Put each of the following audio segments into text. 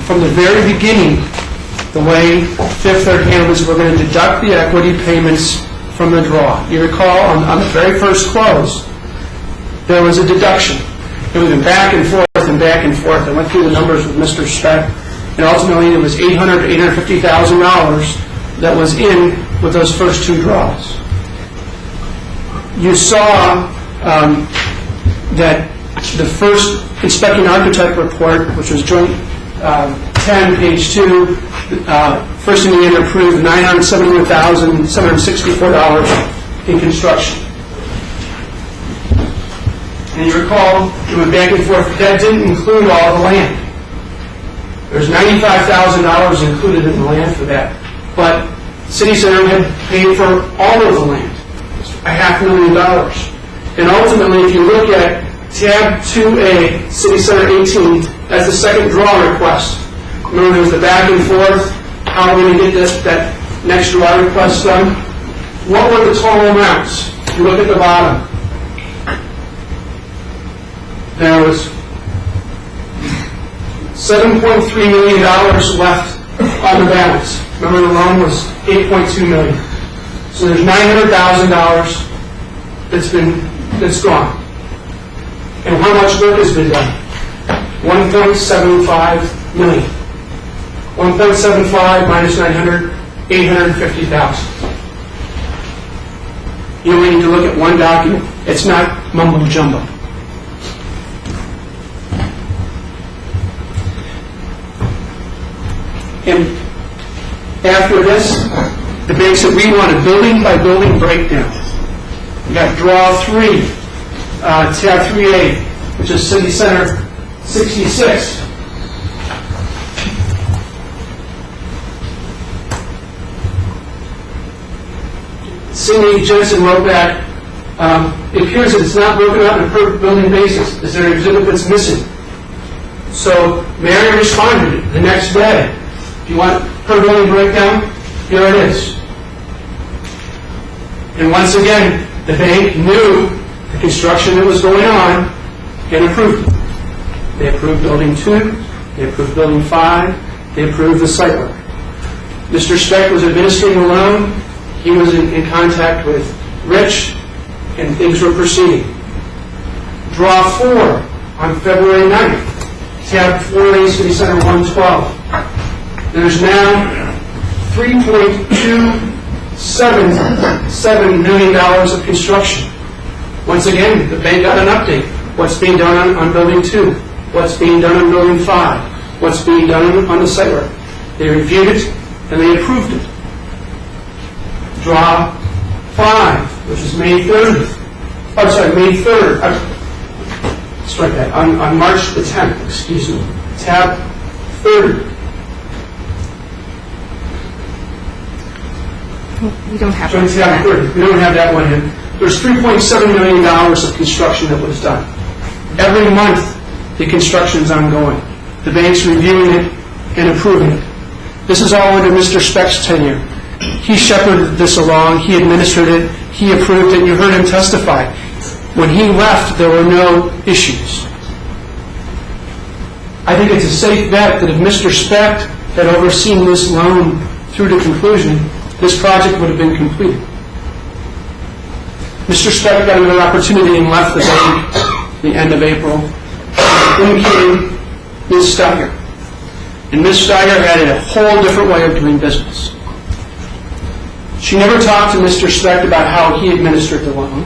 from the very beginning, the way Fifth Third handled is we're going to deduct the equity payments from the draw. You recall on the very first close, there was a deduction. It was back and forth and back and forth. I went through the numbers with Mr. Speck, and ultimately it was $800,000 to $850,000 that was in with those first two draws. You saw that the first inspecting architect report, which was joint 10, page 2, first thing we approved $971,764 in construction. And you recall, we went back and forth. That didn't include all the land. There's $95,000 included in the land for that. But City Center had paid for all of the land, $500,000. And ultimately, if you look at tab 2A, City Center 18, that's the second draw request. Remember, there was the back and forth. How are we going to get that next draw request done? What were the total amounts? If you look at the bottom, there was $7.3 million left on the balance. Remember, the loan was $8.2 million. So there's $900,000 that's gone. And how much work has been done? $1.75 million. 1.75 minus 900, 850,000. You only need to look at one document. It's not mumbo jumbo. And after this, the bank said we want a building by building breakdown. We got draw 3, tab 3A, which is City Center 66. Cindy Jensen wrote back, it appears that it's not broken out on a per building basis. Is there an exhibit that's missing? So Mary responded the next day. If you want per building breakdown, here it is. And once again, the bank knew the construction that was going on and approved it. They approved building 2, they approved building 5, they approved the site work. Mr. Speck was administering the loan. He was in contact with Rich, and things were proceeding. Draw 4 on February 9th, tab 4A, City Center 112. There's now $3.277 million of construction. Once again, the bank got an update. What's being done on building 2? What's being done on building 5? What's being done on the site work? They reviewed it and they approved it. Draw 5, which is May 30th. Oh, sorry, May 3rd. Strike that. On March the 10th, excuse me. Tab 30. We don't have We don't have that one in. There's $3.7 million of construction that was done. Every month, the construction is ongoing. The bank's reviewing it and approving it. This is all under Mr. Speck's tenure. He shepherded this along. He administered it. He approved it. You heard him testify. When he left, there were no issues. I think it's a safe bet that if Mr. Speck had overseen this loan through to conclusion, this project would have been completed. Mr. Speck got another opportunity and left the bank at the end of April, indicating Ms. Steiger. And Ms. Steiger had a whole different way of doing business. She never talked to Mr. Speck about how he administered the loan.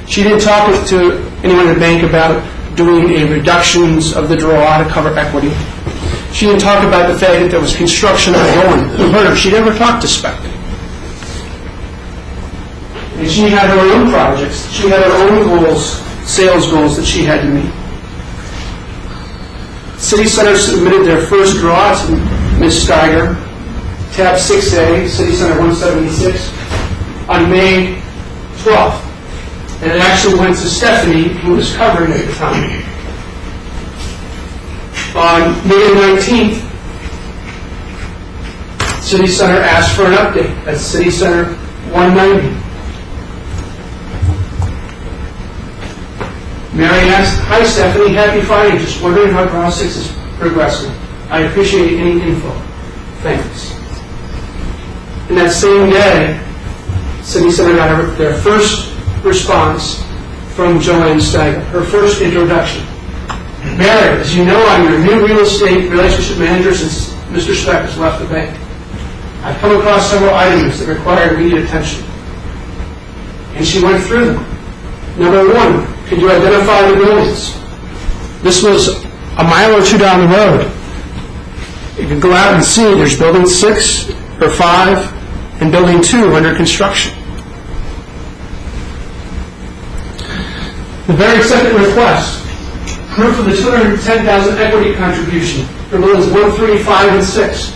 She didn't talk to anyone at the bank about doing a reductions of the draw to cover equity. She didn't talk about the fact that there was construction ongoing. You heard her. She never talked to Speck. And she had her own projects. She had her own goals, sales goals that she had to meet. City Center submitted their first draw to Ms. Steiger, tab 6A, City Center 176, on May 12th. And it actually went to Stephanie, who was covering at the time. On May 19th, City Center asked for an update. That's City Center 190. Mary asked, "Hi Stephanie, happy Friday. Just wondering how Draw 6 is progressing." I appreciate any info. Thanks. And that same day, City Center got their first response from Joanne Steiger, her first introduction. Mary, as you know, I'm your new real estate relationship manager since Mr. Speck has left the bank. I've come across several items that require immediate attention. And she went through them. Number one, could you identify the buildings? This was a mile or two down the road. You can go out and see there's building 6 or 5 and building 2 under construction. The very second request, proof of the $210,000 equity contribution for buildings 1, 3, 5, and 6.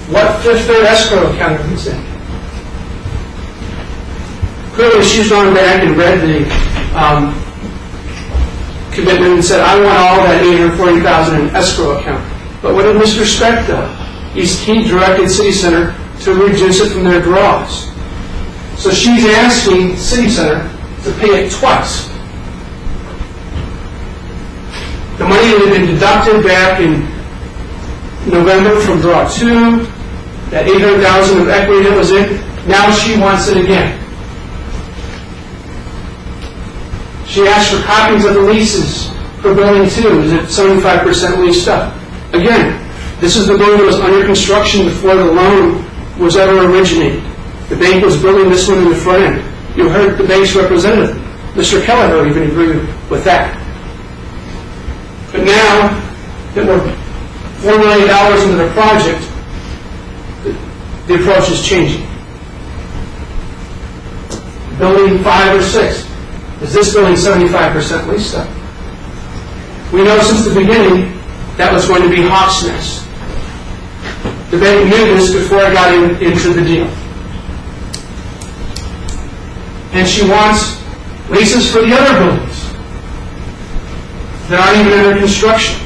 What Fifth Third escrow account is this in? Clearly, she's gone back and read the commitment and said, I want all that $840,000 in escrow account. But what did Mr. Speck do? He directed City Center to reduce it from their draws. So she's asking City Center to pay it twice. The money that had been deducted back in November from draw 2, that $800,000 of equity that was in, now she wants it again. She asked for copies of the leases for building 2. Is it 75% leased up? Again, this is the building that was under construction before the loan was ever originated. The bank was building this one in the front end. You heard the bank's representative, Mr. Kelleher, even agree with that. But now that we're $4 million into the project, the approach is changing. Building 5 or 6. Is this building 75% leased up? We know since the beginning that was going to be Hawk's Nest. The bank knew this before I got into the deal. And she wants leases for the other buildings that aren't even under construction.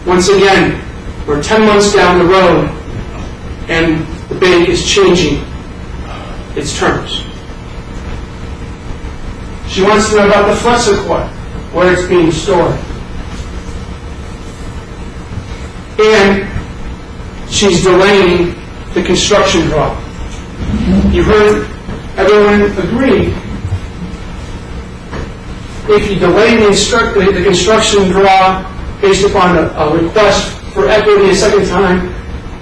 Once again, we're 10 months down the road and the bank is changing its terms. She wants to know about the FlexiCorp, where it's being stored. And she's delaying the construction draw. You heard everyone agree, if you delay the construction draw based upon a request for equity a second time,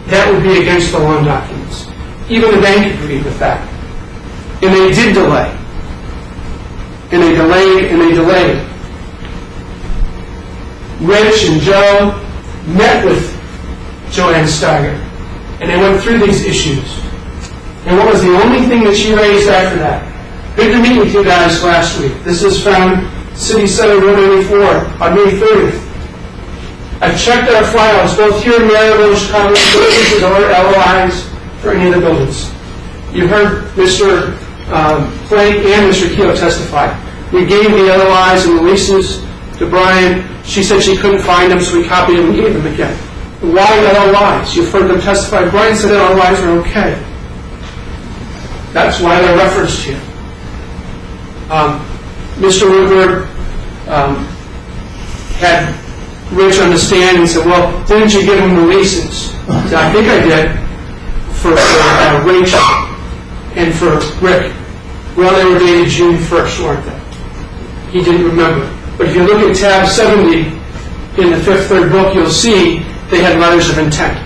that would be against the loan documents. Even the bank agreed with that. And they did delay. And they delayed, and they delayed. Rich and Joe met with Joanne Steiger, and they went through these issues. And what was the only thing that she raised after that? Good to meet with you guys last week. This is found City Center 184 on May 30th. I've checked our files, both here in Maryville, Chicago, services or LOIs for any of the buildings. You heard Mr. Plank and Mr. Keogh testify. We gave the LOIs and the leases to Brian. She said she couldn't find them, so we copied them and gave them again. Why LOIs? You've heard them testify. Brian said LOIs are okay. That's why they're referenced here. Mr. Woodward had Rich on the stand and said, well, didn't you give him the leases? I said, I think I did for Rachel and for Rick. Well, they were dated June 1st, weren't they? He didn't remember. But if you look at tab 70 in the Fifth Third book, you'll see they had letters of intent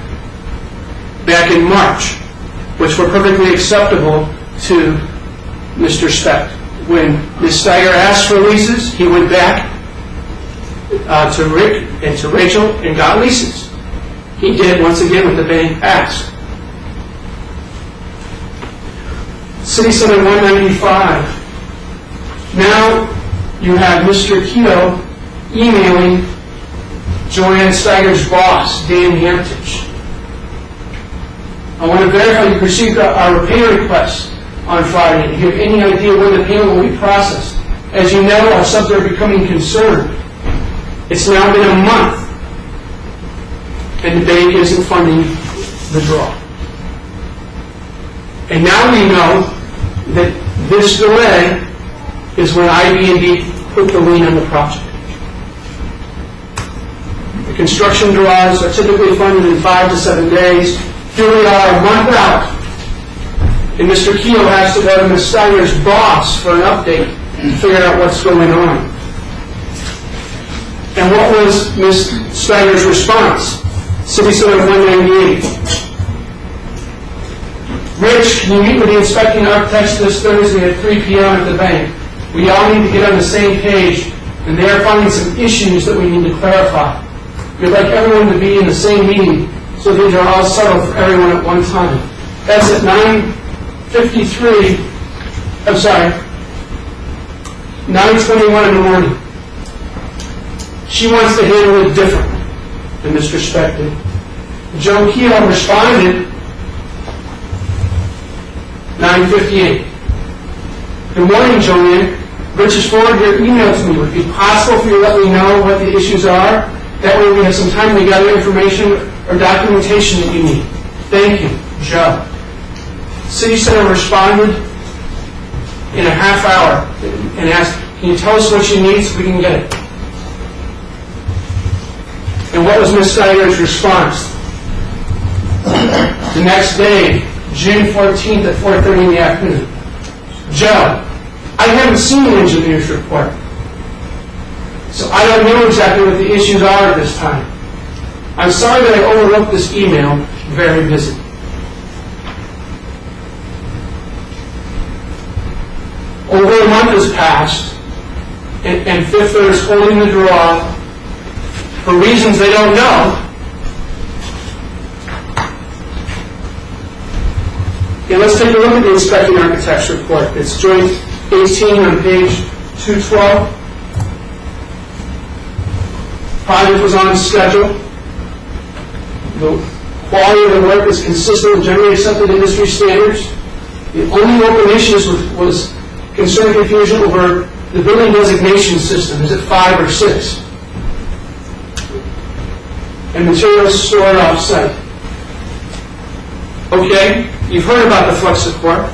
back in March, which were perfectly acceptable to Mr. Speck. When Ms. Steiger asked for leases, he went back to Rick and to Rachel and got leases. He did, once again, what the bank asked. City Center 195. Now you have Mr. Keogh emailing Joanne Steiger's boss, Dan Hamtich. I want to verify you received our pay request on Friday. Do you have any idea when the payment will be processed? As you know, our subs are becoming concerned. It's now been a month, and the bank isn't funding the draw. And now we know that this delay is when IB&B put the lien on the project. Construction draws are typically funded in 5 to 7 days. Here we are a month out, and Mr. Keogh has to go to Ms. Steiner's boss for an update and figure out what's going on. And what was Ms. Steiner's response? City Center 198. Rich, can you meet with the inspecting architects this Thursday at 3 p.m. at the bank? We all need to get on the same page, and they are finding some issues that we need to clarify. We'd like everyone to be in the same meeting so these are all settled for everyone at one time. That's at 9:21 in the morning. She wants to handle it different than Mr. Spector. Joe Keogh responded 9:58. Good morning, Joanne. Rich has forwarded your email to me. Would it be possible for you to let me know what the issues are? That way we have some time to gather information or documentation that you need. Thank you, Joe. City Center responded in a half hour and asked, can you tell us what you need so we can get it? And what was Ms. Steiner's response? The next day, June 14th at 4:30 in the afternoon. Joe, I haven't seen the engineer's report, so I don't know exactly what the issues are at this time. I'm sorry that I overlooked this email. Very busy. Over a month has passed, and Fifth Third is holding the draw for reasons they don't know. Okay, let's take a look at the inspecting architect's report. It's joint 18 on page 212. Project was on schedule. The quality of the work is consistent with generally accepted industry standards. The only open issues was concern confusion over the building designation system. Is it 5 or 6? And materials stored off-site. Okay, you've heard about the flux support.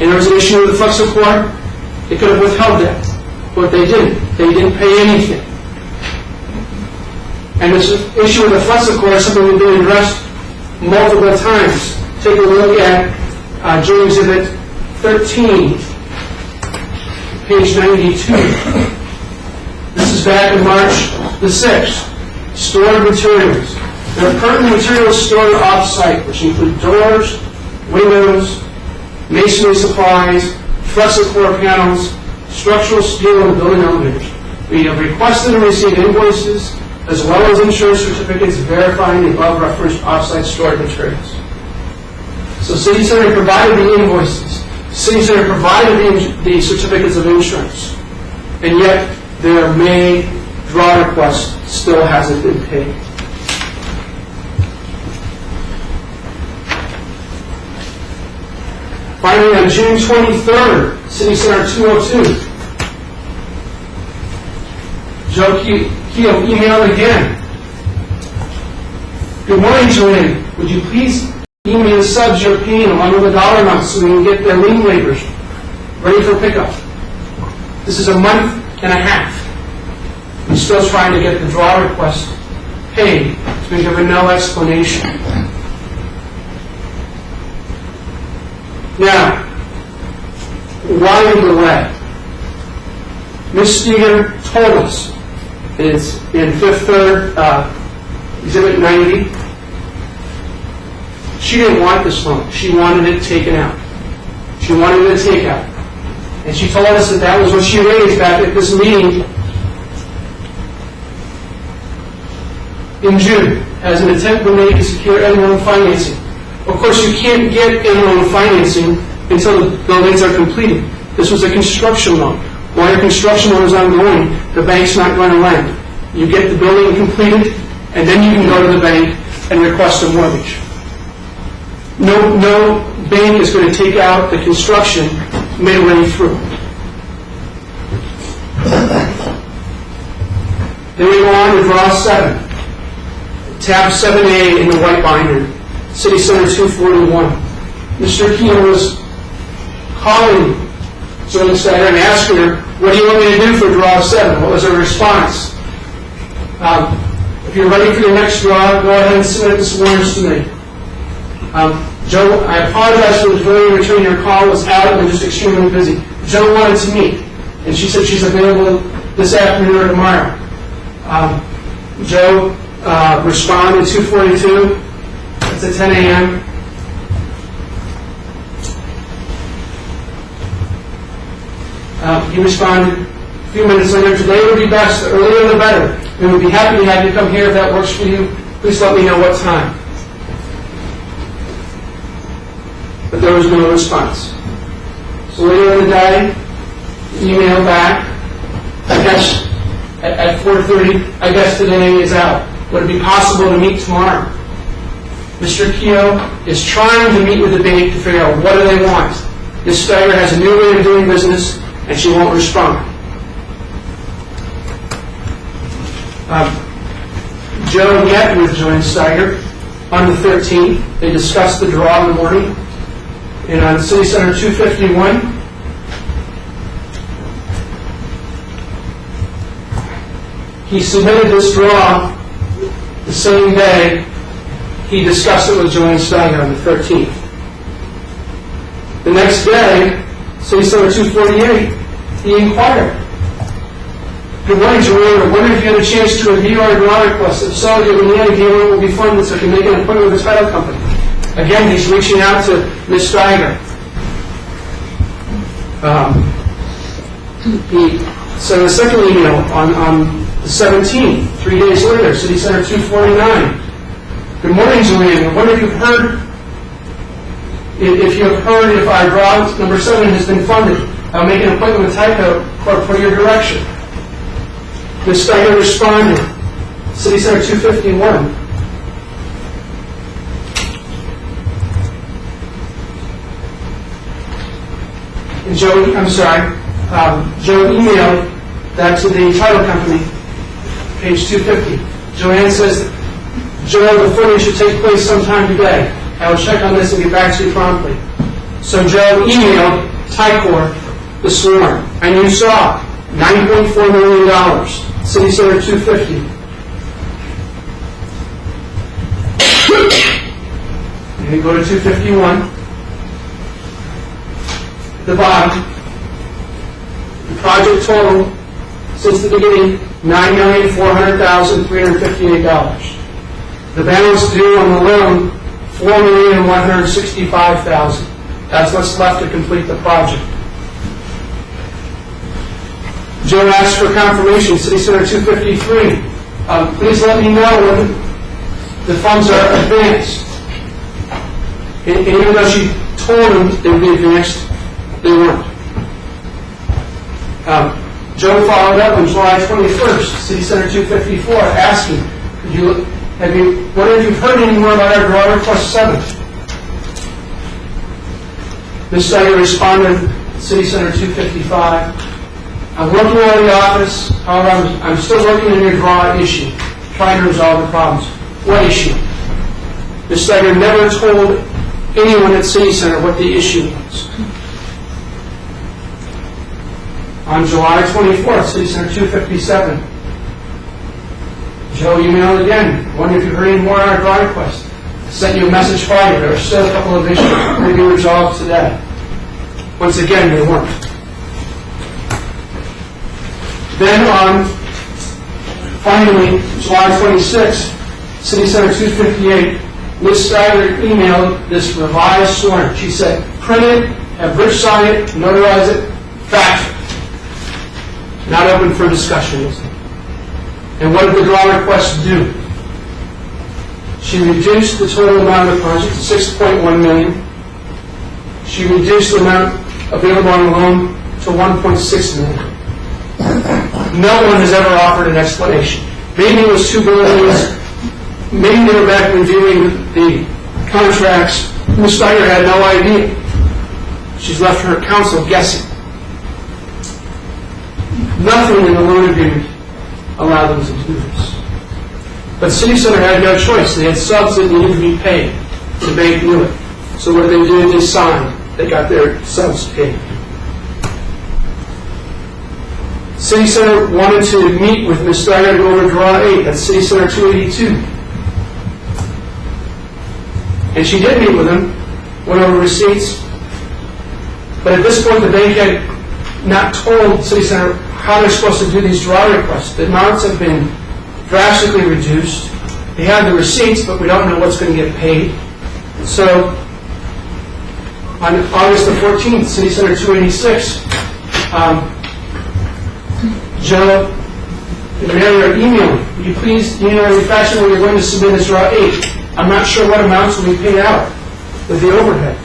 And there was an issue with the flux support. They could have withheld that, but they didn't. They didn't pay anything. And this issue with the flux support is something we've been addressed multiple times. Take a look at Joint Exhibit 13, page 92. This is back in March the 6th. Stored materials. There are pertinent materials stored off-site, which include doors, windows, masonry supplies, flux support panels, structural steel, and building elevators. We have requested and received invoices as well as insurance certificates verifying the above referenced off-site stored materials. So City Center provided the invoices. City Center provided the certificates of insurance. And yet their May draw request still hasn't been paid. Finally, on June 23rd, City Center 202, Joe Keogh emailed again. Good morning, Joanne. Would you please email the subs your paying along with the dollar amounts so we can get their lien waivers ready for pickup? This is a month and a half. I'm still trying to get the draw request paid. It's been given no explanation. Now, why the delay? Ms. Steger told us, it's in Fifth Third, Exhibit 90, she didn't want this loan. She wanted it taken out. She wanted it taken out. And she told us that that was what she raised back at this meeting in June as an attempt to make to secure end-loan financing. Of course, you can't get end-loan financing until the buildings are completed. This was a construction loan. While your construction loan is ongoing, the bank's not going to lend. You get the building completed, and then you can go to the bank and request a mortgage. No bank is going to take out the construction midway through. Then we go on to draw 7. Tab 7A in the white binder. City Center 241. Mr. Keogh was calling Joe Steiner and asking her, what do you want me to do for draw 7? What was her response? If you're ready for your next draw, go ahead and submit this warrants to me. Joe, I apologize for the delay in returning your call. Was out and just extremely busy. Joe wanted to meet, and she said she's available this afternoon or tomorrow. Joe responded 2:42. It's at 10 a.m. He responded a few minutes later, today would be best, the earlier the better. We would be happy to have you come here if that works for you. Please let me know what time. But there was no response. So later in the day, email back, I guess at 4:30, I guess today is out. Would it be possible to meet tomorrow? Mr. Keogh is trying to meet with the bank to figure out what do they want. Ms. Steiger has a new way of doing business, and she won't respond. Joe met with Joanne Steiger on the 13th. They discussed the draw in the morning. And on City Center 251, he submitted this draw the same day he discussed it with Joanne Steiger on the 13th. The next day, City Center 248, he inquired. Good morning, Joanne. I wonder if you had a chance to review our draw request. If so, given the end, it will be funded so I can make an appointment with the title company. Again, he's reaching out to Ms. Steiger. He sent a second email on the 17th, 3 days later, City Center 249. Good morning, Joanne. I wonder if you've heard if our draw number 7 has been funded. I'll make an appointment with Tyco for your direction. Ms. Steiger responded, City Center 251. And Joe emailed that to the title company, page 250. Joanne says, Joe, the footing should take place sometime today. I will check on this and get back to you promptly. So Joe emailed Tycor this morning, and you saw $9.4 million, City Center 250. And you go to 251. The bottom, the project total since the beginning, $9,400,358. The balance due on the loan, $4,165,000. That's what's left to complete the project. Joe asked for confirmation, City Center 253. Please let me know when the funds are advanced. And even though she told him they would be advanced, they weren't. Joe followed up on July 21st, City Center 254, asking, wonder if you've heard any more about our draw request 7? Ms. Steiger responded, City Center 255, I'm working out of the office, however, I'm still working on your draw issue, trying to resolve the problems. What issue? Ms. Steiger never told anyone at City Center what the issue was. On July 24th, City Center 257, Joe emailed again. I wonder if you've heard any more on our draw request. I sent you a message Friday. There are still a couple of issues that may be resolved today. Once again, they weren't. Then finally, July 26th, City Center 258, Ms. Steiger emailed this revised sworn. She said, print it, have Rich sign it, notarize it, fax it. Not open for discussion. And what did the draw request do? She reduced the total amount of the project to $6.1 million. She reduced the amount available on the loan to $1.6 million. No one has ever offered an explanation. Maybe it was $2 billion. Maybe they were back reviewing the contracts. Ms. Steiger had no idea. She's left her counsel guessing. Nothing in the loan agreement allowed them to do this. But City Center had no choice. They had subs that needed to be paid. The bank knew it. So what did they do? They signed. They got their subs paid. City Center wanted to meet with Ms. Steiner to go over Draw 8. That's City Center 282. And she did meet with him, went over receipts. But at this point, the bank had not told City Center how they're supposed to do these draw requests. The amounts have been drastically reduced. They have the receipts, but we don't know what's going to get paid. So, on August the 14th, City Center 286, Joe and Mary are emailing. Will you please email me fashion where you're going to submit as Draw 8? I'm not sure what amounts will be paid out with the overhead.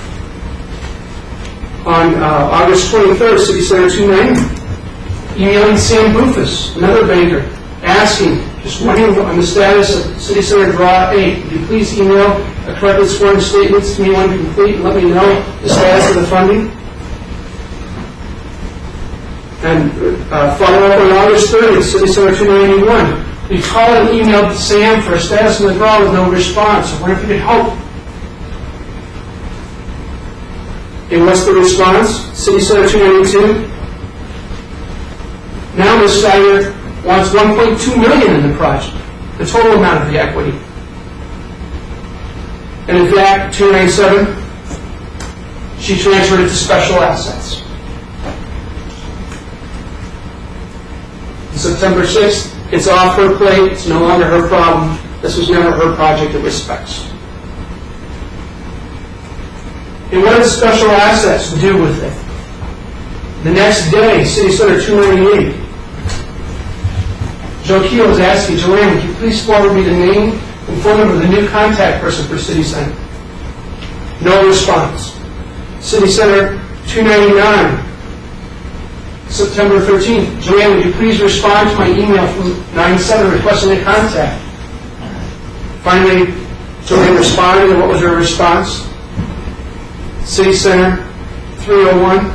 On August 23rd, City Center 290, emailing Sam Bufus, another banker, asking, just wondering on the status of City Center Draw 8. Would you please email a correctly sworn statement to me when complete and let me know the status of the funding? And follow up on August 30th, City Center 291. We called and emailed Sam for a status of the draw with no response. I wonder if you could help. And what's the response? City Center 292. Now Ms. Steiner wants $1.2 million in the project, the total amount of the equity. And in fact, 297, she transferred it to special assets. September 6th, it's off her plate. It's no longer her problem. This was never her project it was specs. And what did special assets do with it? The next day, City Center 298, Joe Keel is asking, Joanne, would you please forward me the name and phone number of the new contact person for City Center? No response. City Center 299, September 13th. Joanne, would you please respond to my email from 9/7 requesting a contact? Finally, Joanne responded, and what was her response? City Center 301.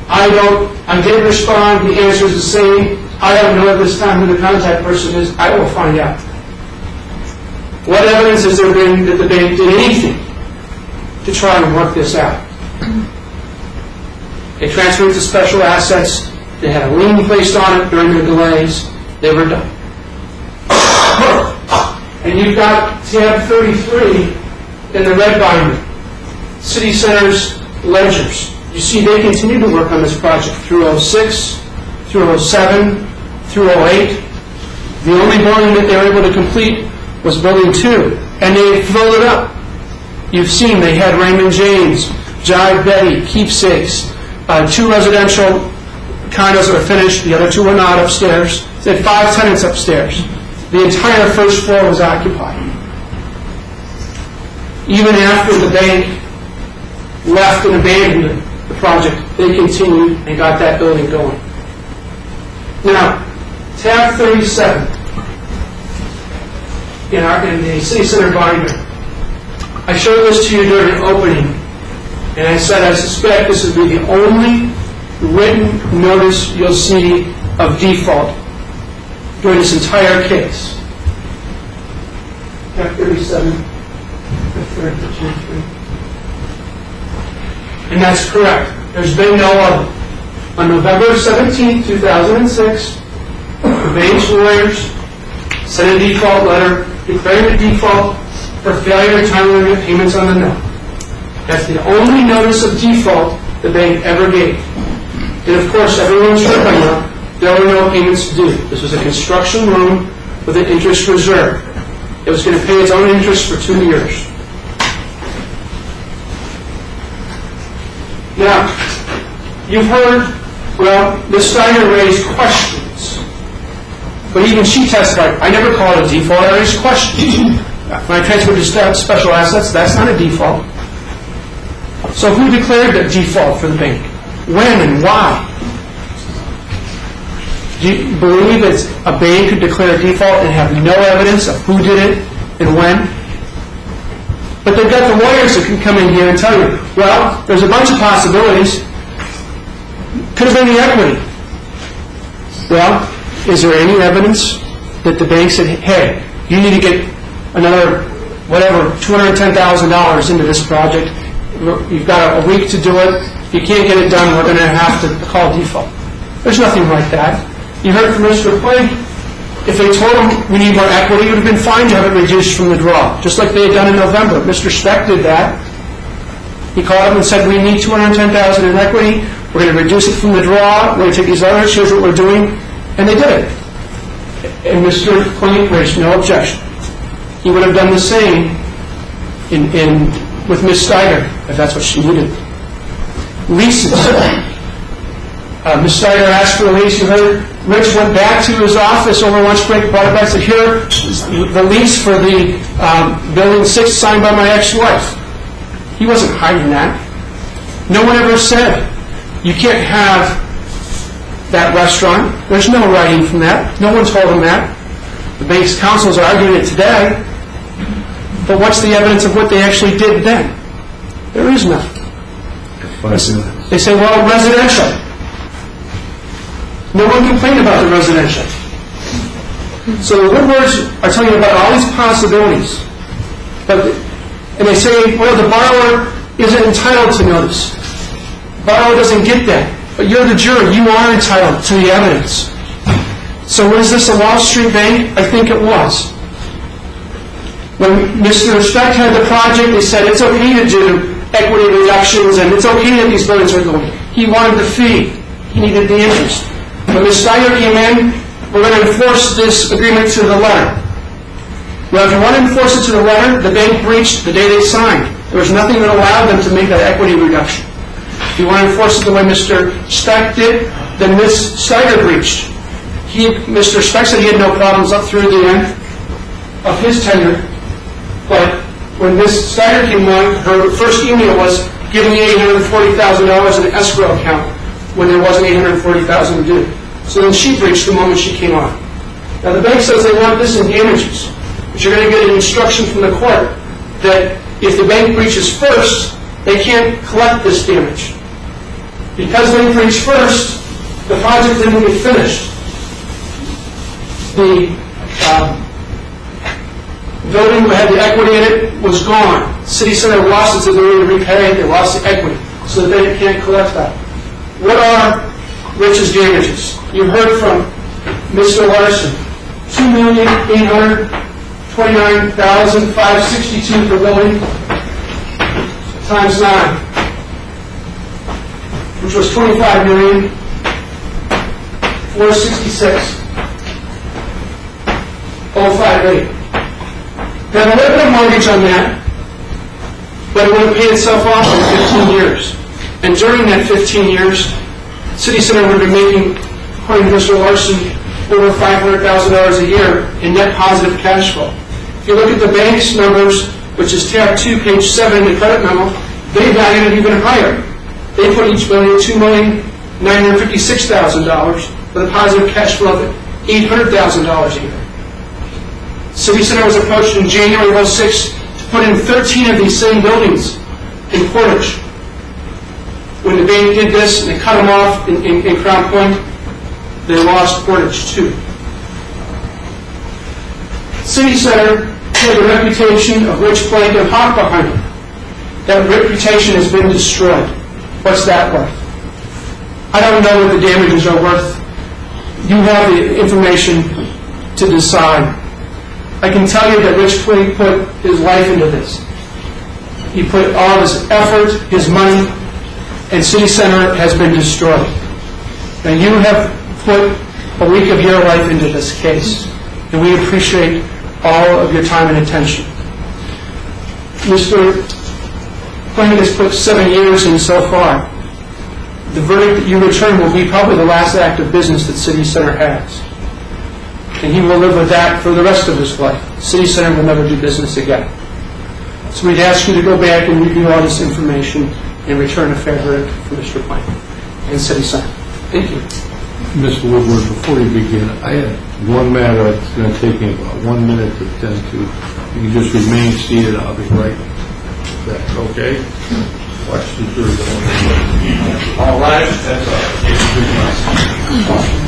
I did respond. The answer is the same. I don't know at this time who the contact person is. I will find out. What evidence has there been that the bank did anything to try and work this out? They transferred it to special assets. They had a lien placed on it during the delays. They were done. And you've got tab 33 in the red binder. City Center's ledgers. You see they continue to work on this project through 06, through 07, through 08. The only building that they were able to complete was building 2. And they filled it up. You've seen they had Raymond James, Jive Betty, Keepsakes, 2 residential condos that were finished. The other 2 were not upstairs. They had 5 tenants upstairs. The entire first floor was occupied. Even after the bank left and abandoned the project, they continued and got that building going. Now, tab 37 in the City Center binder. I showed this to you during an opening, and I said I suspect this would be the only written notice you'll see of default during this entire case. Tab 37, and that's correct. There's been no other. On November 17, 2006, the bank's lawyers sent a default letter declaring a default for failure to timely remit payments on the note. That's the only notice of default the bank ever gave. And of course, everyone's sure by now, there were no payments due. This was a construction loan with an interest reserve. It was going to pay its own interest for 2 years. Now, you've heard, well, Ms. Steiner raised questions. But even she testified, I never called it a default, I raised questions. When I transferred to special assets, that's not a default. So who declared the default for the bank? When and why? Do you believe that a bank could declare a default and have no evidence of who did it and when? But they've got the lawyers that can come in here and tell you, well, there's a bunch of possibilities. Could have been the equity. Well, is there any evidence that the bank said, hey, you need to get another, whatever, $210,000 into this project. You've got a week to do it. If you can't get it done, we're going to have to call default. There's nothing like that. You heard from Mr. Plank, if they told him we need more equity, it would have been fine to have it reduced from the draw, just like they had done in November. Mr. Speck did that. He called him and said, we need $210,000 in equity. We're going to reduce it from the draw. We're going to take these others. Here's what we're doing. And they did it. And Mr. Plank raised no objection. He would have done the same with Ms. Steiger, if that's what she needed. Leases. Ms. Steiger asked for a lease. You heard Rich went back to his office over lunch break, brought it back, said, here, the lease for the Building 6 signed by my ex-wife. He wasn't hiding that. No one ever said, you can't have that restaurant. There's no writing from that. No one told him that. The bank's counsel is arguing it today. But what's the evidence of what they actually did then? There is none. They say, well, residential. No one complained about the residential. So the Woodwards are telling you about all these possibilities. And they say, well, the borrower isn't entitled to notice. The borrower doesn't get that. But you're the jury. You are entitled to the evidence. So was this a Wall Street bank? I think it was. When Mr. Speck had the project, they said it's okay to do equity reductions and it's okay that these buildings are going. He wanted the fee. He needed the interest. When Ms. Steiger came in, we're going to enforce this agreement to the letter. Well, if you want to enforce it to the letter, the bank breached the day they signed. There was nothing that allowed them to make that equity reduction. If you want to enforce it the way Mr. Speck did, then Ms. Steiger breached. Mr. Speck said he had no problems up through the end of his tenure, but when Ms. Steiger came on, her first email was giving me $840,000 in an escrow account when there wasn't $840,000 to do. So then she breached the moment she came on. Now the bank says they want this in damages, but you're going to get an instruction from the court that if the bank breaches first, they can't collect this damage. Because they breached first, the project didn't get finished. The building that had the equity in it was gone. City Center lost its ability to repay it. They lost the equity, so the bank can't collect that. What are Rich's damages? You heard from Mr. Larson, $2,829,562 per building times 9, which was $25,466,058. They have a little bit of mortgage on that, but it would have paid itself off in 15 years. And during that 15 years, City Center would have been making, according to Mr. Larson, over $500,000 a year in net positive cash flow. If you look at the bank's numbers, which is tab 2, page 7 in the credit memo, they valued it even higher. They put each building at $2,956,000 with a positive cash flow of $800,000 a year. City Center was approached in January of 2006 to put in 13 of these same buildings in Portage. When the bank did this and they cut them off in Crown Point, they lost Portage too. City Center had a reputation of Rich Plank and Hawk behind it. That reputation has been destroyed. What's that worth? I don't know what the damages are worth. You have the information to decide. I can tell you that Rich Plank put his life into this. He put all his effort, his money, and City Center has been destroyed. And you have put a week of your life into this case, and we appreciate all of your time and attention. Mr. Plank has put 7 years in so far. The verdict that you return will be probably the last act of business that City Center has. And he will live with that for the rest of his life. City Center will never do business again. So we'd ask you to go back and review all this information and return a fair verdict for Mr. Plank and City Center. Thank you. Mr. Woodward, before you begin, I had one matter that's going to take me about 1 minute to attend to. You can just remain seated. I'll be right back. Okay? Watch the jury. All right. That's all.